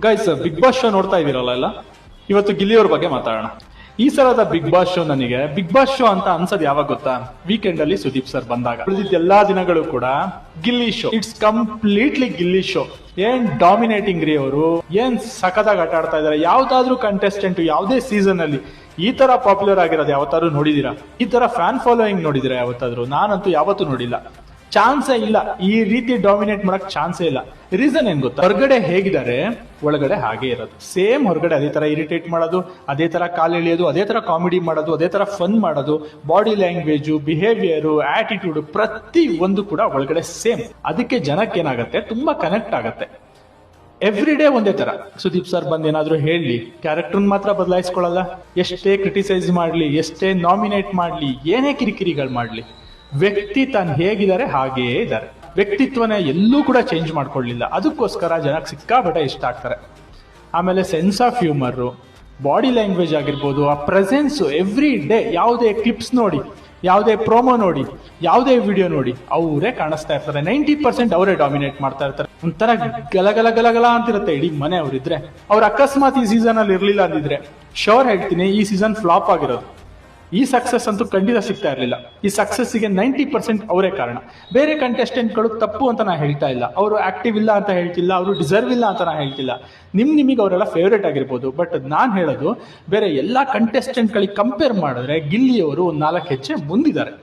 Guys, big boss show ನೋಡ್ತಾ ಇದೀರಲ್ಲ ಎಲ್ಲ, ಇವತ್ತು ಗಿಲ್ಲಿಯವ್ರ ಬಗ್ಗೆ ಮಾತಾಡೋಣ. ಈ ಸಲದ ಬಿಗ್ ಬಾಸ್ ಶೋ ನನಗೆ ಬಿಗ್ ಬಾಸ್ ಶೋ ಅಂತ ಅನ್ಸದ್ ಯಾವಾಗ ಗೊತ್ತಾ? ವೀಕೆಂಡ್ ಅಲ್ಲಿ ಸುದೀಪ್ ಸರ್ ಬಂದಾಗ. ಉಳಿದಿದ್ದ ಎಲ್ಲಾ ದಿನಗಳು ಕೂಡ Gilli show. It's completely Gilli show. ಏನ್ ಡಾಮಿನೇಟಿಂಗ್ ರೀ ಅವರು, ಏನ್ ಸಖತ್ತಾಗಿ ಆಟ ಆಡ್ತಾ ಇದಾರೆ. ಯಾವ್ದಾದ್ರು ಕಂಟೆಸ್ಟೆಂಟ್ ಯಾವ್ದೇ ಸೀಸನ್ ಅಲ್ಲಿ ಈ ತರ ಪಾಪ್ಯುಲರ್ ಆಗಿರೋದು ಯಾವತ್ತಾದ್ರು ನೋಡಿದೀರಾ? ಈ ತರ ಫ್ಯಾನ್ ಫಾಲೋಯಿಂಗ್ ನೋಡಿದಿರಾ ಯಾವತ್ತಾದ್ರು? ನಾನಂತೂ ಯಾವತ್ತೂ ನೋಡಿಲ್ಲ. ಚಾನ್ಸೇ ಇಲ್ಲ. ಈ ರೀತಿ ಡಾಮಿನೇಟ್ ಮಾಡಕ್ ಚಾನ್ಸೇ ಇಲ್ಲ. ರೀಸನ್ ಏನ್ ಗೊತ್ತಾ? ಹೊರಗಡೆ ಹೇಗಿದ್ದಾರೆ ಒಳಗಡೆ ಹಾಗೆ ಇರೋದು ಸೇಮ್. ಹೊರಗಡೆ ಅದೇ ತರ ಇರಿಟೇಟ್ ಮಾಡೋದು, ಅದೇ ತರ ಕಾಲ್ ಎಳೆಯೋದು, ಅದೇ ತರ ಕಾಮಿಡಿ ಮಾಡೋದು, ಅದೇ ತರ ಫನ್ ಮಾಡೋದು, ಬಾಡಿ ಲ್ಯಾಂಗ್ವೇಜ್, ಬಿಹೇವಿಯರ್, ಆಟಿಟ್ಯೂಡ್ ಪ್ರತಿ ಒಂದು ಕೂಡ ಒಳಗಡೆ ಸೇಮ್. ಅದಕ್ಕೆ ಜನಕ್ಕೆ ಏನಾಗುತ್ತೆ, ತುಂಬಾ ಕನೆಕ್ಟ್ ಆಗತ್ತೆ. ಎವ್ರಿ ಡೇ ಒಂದೇ ತರ. ಸುದೀಪ್ ಸರ್ ಬಂದ್ ಏನಾದ್ರು ಹೇಳಿ, ಕ್ಯಾರೆಕ್ಟರ್ ಮಾತ್ರ ಬದಲಾಯಿಸ್ಕೊಳ್ಳಲ್ಲ. ಎಷ್ಟೇ ಕ್ರಿಟಿಸೈಸ್ ಮಾಡ್ಲಿ, ಎಷ್ಟೇ ನಾಮಿನೇಟ್ ಮಾಡ್ಲಿ, ಏನೇ ಕಿರಿಕಿರಿಗಳು ಮಾಡ್ಲಿ, ವ್ಯಕ್ತಿ ತಾನು ಹೇಗಿದ್ದಾರೆ ಹಾಗೇ ಇದ್ದಾರೆ. ವ್ಯಕ್ತಿತ್ವನ ಎಲ್ಲೂ ಕೂಡ ಚೇಂಜ್ ಮಾಡ್ಕೊಳ್ಳಿಲ್ಲ. ಅದಕ್ಕೋಸ್ಕರ ಜನಕ್ಕೆ ಸಿಕ್ಕಾಪಟ್ಟೆ ಇಷ್ಟ ಆಗ್ತಾರೆ. ಆಮೇಲೆ sense of humour, body language ಆಗಿರ್ಬೋದು, ಆ ಪ್ರೆಸೆನ್ಸ್ ಎವ್ರಿ ಡೇ. ಯಾವುದೇ ಕ್ಲಿಪ್ಸ್ ನೋಡಿ, ಯಾವುದೇ ಪ್ರೋಮೋ ನೋಡಿ, ಯಾವುದೇ ವಿಡಿಯೋ ನೋಡಿ, ಅವರೇ ಕಾಣಿಸ್ತಾ ಇರ್ತಾರೆ. 90% ಅವರೇ ಡಾಮಿನೇಟ್ ಮಾಡ್ತಾ ಇರ್ತಾರೆ. ಒಂಥರ ಗಲಗಲ ಗಲಗಲ ಅಂತಿರುತ್ತೆ ಇಡೀ ಮನೆ ಅವರಿದ್ರೆ. ಅವ್ರು ಅಕಸ್ಮಾತ್ ಈ ಸೀಸನ್ ಅಲ್ಲಿ ಇರ್ಲಿಲ್ಲ ಅಂದಿದ್ರೆ ಶೋರ್ ಹೇಳ್ತೀನಿ, ಈ ಸೀಸನ್ ಫ್ಲಾಪ್ ಆಗಿರೋದು. ಈ ಸಕ್ಸಸ್ ಅಂತೂ ಖಂಡಿತ ಸಿಗ್ತಾ ಇರಲಿಲ್ಲ. ಈ ಸಕ್ಸಸ್ಸಿಗೆ 90% ಅವರೇ ಕಾರಣ. ಬೇರೆ ಕಂಟೆಸ್ಟೆಂಟ್ಗಳು ತಪ್ಪು ಅಂತ ನಾ ಹೇಳ್ತಾ ಇಲ್ಲ, ಅವರು ಆಕ್ಟಿವ್ ಇಲ್ಲ ಅಂತ ಹೇಳ್ತಿಲ್ಲ, ಅವರು ಡಿಸರ್ವ್ ಇಲ್ಲ ಅಂತ ನಾ ಹೇಳ್ತಿಲ್ಲ. ನಿಮಗೆ ಅವರೆಲ್ಲ ಫೇವ್ರೇಟ್ ಆಗಿರ್ಬೋದು. ಬಟ್ ನಾನು ಹೇಳೋದು, ಬೇರೆ ಎಲ್ಲ ಕಂಟೆಸ್ಟೆಂಟ್ಗಳಿಗೆ ಕಂಪೇರ್ ಮಾಡಿದ್ರೆ ಗಿಲ್ಲಿಯವರು ಒಂದು 4 ಹೆಜ್ಜೆ ಮುಂದಿದ್ದಾರೆ.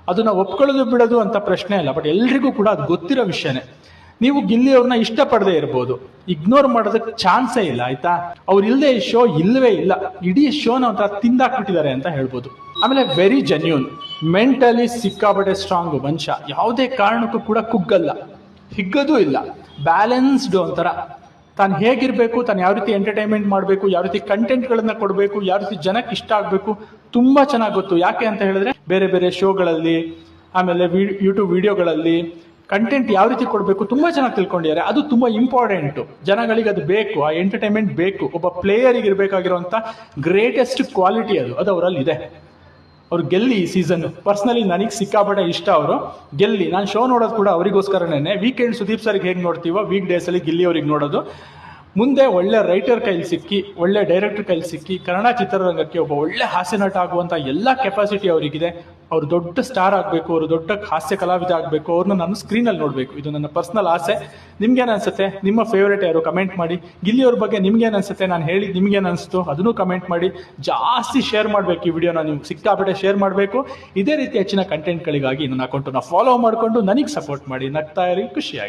ಅದನ್ನ ಒಪ್ಕೊಳ್ಳೋದು ಬಿಡೋದು ಅಂತ ಪ್ರಶ್ನೆ ಇಲ್ಲ. ಬಟ್ ಎಲ್ರಿಗೂ ಕೂಡ ಅದು ಗೊತ್ತಿರೋ ವಿಷಯನೇ. ನೀವು ಗಿಲ್ಲಿಯವ್ರನ್ನ ಇಷ್ಟಪಡದೆ ಇರ್ಬೋದು, ಇಗ್ನೋರ್ ಮಾಡೋದಕ್ಕೆ ಚಾನ್ಸೇ ಇಲ್ಲ, ಆಯ್ತಾ? ಅವ್ರು ಇಲ್ಲದೆ ಈ ಶೋ ಇಲ್ಲವೇ ಇಲ್ಲ. ಇಡೀ ಶೋನ ಒಂಥರ ತಿಂದಾಕ್ಬಿಟ್ಟಿದ್ದಾರೆ ಅಂತ ಹೇಳ್ಬೋದು. ಆಮೇಲೆ ವೆರಿ ಜೆನ್ಯೂನ್, ಮೆಂಟಲಿ ಸಿಕ್ಕಾಪಟ್ಟೆ ಸ್ಟ್ರಾಂಗ್ ಮನುಷ್ಯ. ಯಾವುದೇ ಕಾರಣಕ್ಕೂ ಕೂಡ ಕುಗ್ಗಲ್ಲ, ಹಿಗ್ಗದೂ ಇಲ್ಲ. ಬ್ಯಾಲೆನ್ಸ್ಡ್ ಒಂಥರ. ತಾನು ಹೇಗಿರ್ಬೇಕು, ತಾನು ಯಾವ ರೀತಿ ಎಂಟರ್ಟೈನ್ಮೆಂಟ್ ಮಾಡಬೇಕು, ಯಾವ ರೀತಿ ಕಂಟೆಂಟ್ಗಳನ್ನ ಕೊಡಬೇಕು, ಯಾವ ರೀತಿ ಜನಕ್ಕೆ ಇಷ್ಟ ಆಗಬೇಕು, ತುಂಬಾ ಚೆನ್ನಾಗಿ ಗೊತ್ತು. ಯಾಕೆ ಅಂತ ಹೇಳಿದ್ರೆ ಬೇರೆ ಬೇರೆ ಶೋಗಳಲ್ಲಿ, ಆಮೇಲೆ ಯೂಟ್ಯೂಬ್ ವಿಡಿಯೋಗಳಲ್ಲಿ ಕಂಟೆಂಟ್ ಯಾವ ರೀತಿ ಕೊಡಬೇಕು ತುಂಬಾ ಚೆನ್ನಾಗಿ ತಿಳ್ಕೊಂಡಿದ್ದಾರೆ. ಅದು ತುಂಬಾ ಇಂಪಾರ್ಟೆಂಟ್. ಜನಗಳಿಗೆ ಅದು ಬೇಕು, ಆ ಎಂಟರ್ಟೈನ್ಮೆಂಟ್ ಬೇಕು. ಒಬ್ಬ ಪ್ಲೇಯರಿಗೆ ಇರಬೇಕಾಗಿರುವಂತ ಗ್ರೇಟೆಸ್ಟ್ ಕ್ವಾಲಿಟಿ ಅದು ಅವರಲ್ಲಿ ಇದೆ. ಅವ್ರು ಗೆಲ್ಲಿ ಈ ಸೀಸನ್. ಪರ್ಸನಲಿ ನನಗೆ ಸಿಕ್ಕಾಪಟ್ಟೆ ಇಷ್ಟ ಅವರು ಗೆಲ್ಲಿ. ನಾನು ಶೋ ನೋಡೋದು ಕೂಡ ಅವರಿಗೋಸ್ಕರನೇ. ವೀಕೆಂಡ್ ಸುದೀಪ್ ಸರ್ಗೆ ಹೇಗೆ ನೋಡ್ತೀವೋ, ವೀಕ್ ಡೇಸ್ ಅಲ್ಲಿ ಗಿಲ್ಲಿ ಅವ್ರಿಗೆ ನೋಡೋದು. ಮುಂದೆ ಒಳ್ಳೆ ರೈಟರ್ ಕೈಲಿ ಸಿಕ್ಕಿ, ಒಳ್ಳೆ ಡೈರೆಕ್ಟರ್ ಕೈಲಿ ಸಿಕ್ಕಿ, ಕನ್ನಡ ಚಿತ್ರರಂಗಕ್ಕೆ ಒಬ್ಬ ಒಳ್ಳೆ ಹಾಸ್ಯ ನಟ ಆಗುವಂತ ಎಲ್ಲ ಕೆಪಾಸಿಟಿ ಅವರಿಗಿದೆ. ಅವ್ರು ದೊಡ್ಡ ಸ್ಟಾರ್ ಆಗಬೇಕು, ಅವರು ದೊಡ್ಡ ಹಾಸ್ಯ ಕಲಾವಿದ ಆಗಬೇಕು. ಅವ್ರನ್ನ ನಾನು ಸ್ಕ್ರೀನಲ್ಲಿ ನೋಡಬೇಕು. ಇದು ನನ್ನ ಪರ್ಸನಲ್ ಆಸೆ. ನಿಮ್ಗೇನು ಅನ್ಸುತ್ತೆ? ನಿಮ್ಮ ಫೇವ್ರೇಟ್ ಯಾರು? ಕಮೆಂಟ್ ಮಾಡಿ. ಗಿಲ್ಲಿಯವ್ರ ಬಗ್ಗೆ ನಿಮ್ಗೇನು ಅನ್ಸುತ್ತೆ? ನಾನು ಹೇಳಿ ನಿಮ್ಗೇನು ಅನಿಸ್ತು ಅದನ್ನು ಕಮೆಂಟ್ ಮಾಡಿ. ಜಾಸ್ತಿ ಶೇರ್ ಮಾಡಬೇಕು ಈ ವಿಡಿಯೋನ. ನೀವು ಸಿಕ್ಕಾಪಟ್ಟೆ ಶೇರ್ ಮಾಡಬೇಕು. ಇದೇ ರೀತಿ ಹೆಚ್ಚಿನ ಕಂಟೆಂಟ್ಗಳಿಗಾಗಿ ನನ್ನ ಅಕೌಂಟನ್ನ ಫಾಲೋ ಮಾಡಿಕೊಂಡು ನನಗೆ ಸಪೋರ್ಟ್ ಮಾಡಿ. ನಗ್ತಾ ಇರಿ, ಖುಷಿಯಾಗಿ.